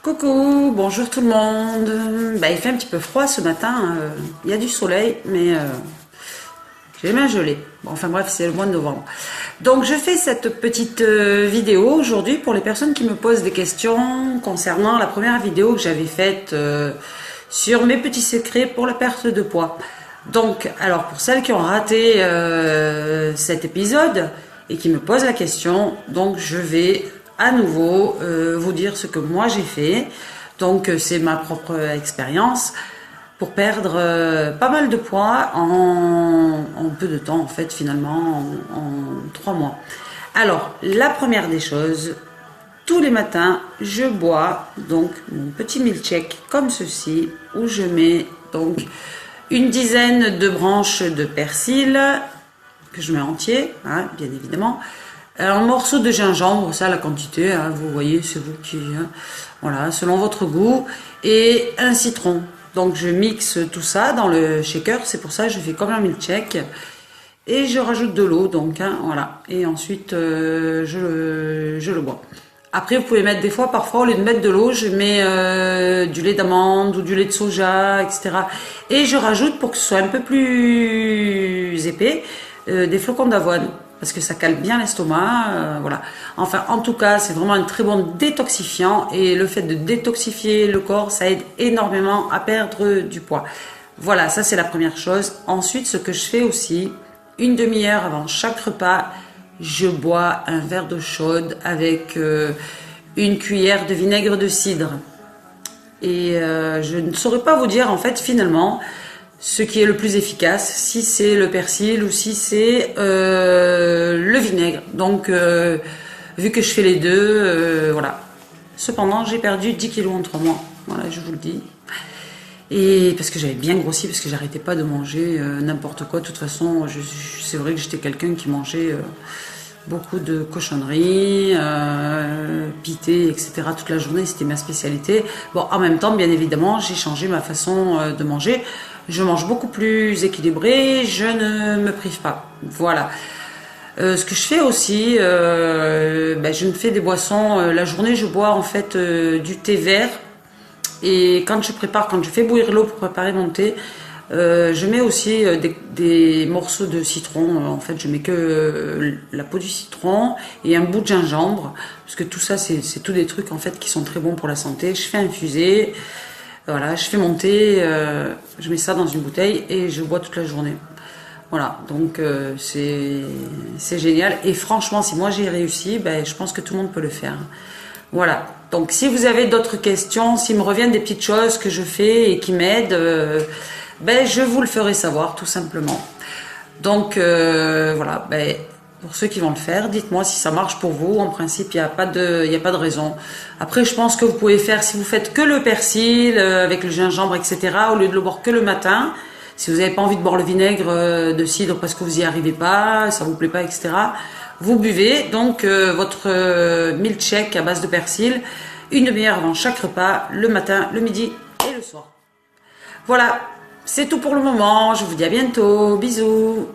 Coucou, bonjour tout le monde. Il fait un petit peu froid ce matin. Il y a du soleil, mais j'ai les mains gelées. Bon, enfin bref, c'est le mois de novembre. Donc je fais cette petite vidéo aujourd'hui pour les personnes qui me posent des questions concernant la première vidéo que j'avais faite sur mes petits secrets pour la perte de poids. Donc, alors pour celles qui ont raté cet épisode et qui me posent la question, donc je vais à nouveau vous dire ce que moi j'ai fait. Donc c'est ma propre expérience pour perdre pas mal de poids en peu de temps en fait, finalement en 3 mois. Alors la première des choses, tous les matins je bois donc mon petit milkshake comme ceci, où je mets donc une dizaine de branches de persil que je mets entier, hein, bien évidemment. Un morceau de gingembre, ça la quantité, hein, vous voyez, c'est vous qui, hein, voilà, selon votre goût, et un citron. Donc je mixe tout ça dans le shaker, c'est pour ça que je fais comme un milkshake, et je rajoute de l'eau, donc hein, voilà, et ensuite je le bois. Après vous pouvez mettre des fois, parfois au lieu de mettre de l'eau, je mets du lait d'amande ou du lait de soja, etc. Et je rajoute, pour que ce soit un peu plus épais, des flocons d'avoine, parce que ça cale bien l'estomac, voilà. Enfin, en tout cas, c'est vraiment un très bon détoxifiant, et le fait de détoxifier le corps, ça aide énormément à perdre du poids. Voilà, ça c'est la première chose. Ensuite, ce que je fais aussi, une demi-heure avant chaque repas, je bois un verre d'eau chaude avec une cuillère de vinaigre de cidre. Et je ne saurais pas vous dire en fait finalement ce qui est le plus efficace, si c'est le persil ou si c'est le vinaigre. Donc vu que je fais les deux, voilà. Cependant j'ai perdu 10 kilos en 3 mois, voilà, je vous le dis. Et parce que j'avais bien grossi, parce que j'arrêtais pas de manger n'importe quoi. De toute façon, c'est vrai que j'étais quelqu'un qui mangeait beaucoup de cochonneries, pité, etc. toute la journée, c'était ma spécialité. Bon, en même temps, bien évidemment, j'ai changé ma façon de manger. Je mange beaucoup plus équilibré, je ne me prive pas. Voilà. Ce que je fais aussi, je me fais des boissons. La journée, je bois en fait du thé vert. Et quand je fais bouillir l'eau pour préparer mon thé, je mets aussi des morceaux de citron. En fait, je mets que la peau du citron et un bout de gingembre, parce que tout ça, c'est tous des trucs en fait qui sont très bons pour la santé. Je fais infuser, voilà, je fais mon thé, je mets ça dans une bouteille et je bois toute la journée. Voilà, donc c'est génial. Et franchement, si moi j'ai réussi, je pense que tout le monde peut le faire. Voilà, donc si vous avez d'autres questions, s'il me reviennent des petites choses que je fais et qui m'aident, je vous le ferai savoir tout simplement. Donc voilà, pour ceux qui vont le faire, dites-moi si ça marche pour vous. En principe, il n'y a pas de raison. Après, je pense que vous pouvez faire, si vous faites que le persil avec le gingembre, etc., au lieu de le boire que le matin, si vous n'avez pas envie de boire le vinaigre de cidre parce que vous n'y arrivez pas, ça vous plaît pas, etc., vous buvez donc votre milkshake à base de persil une demi-heure avant chaque repas, le matin, le midi et le soir. Voilà, c'est tout pour le moment. Je vous dis à bientôt. Bisous.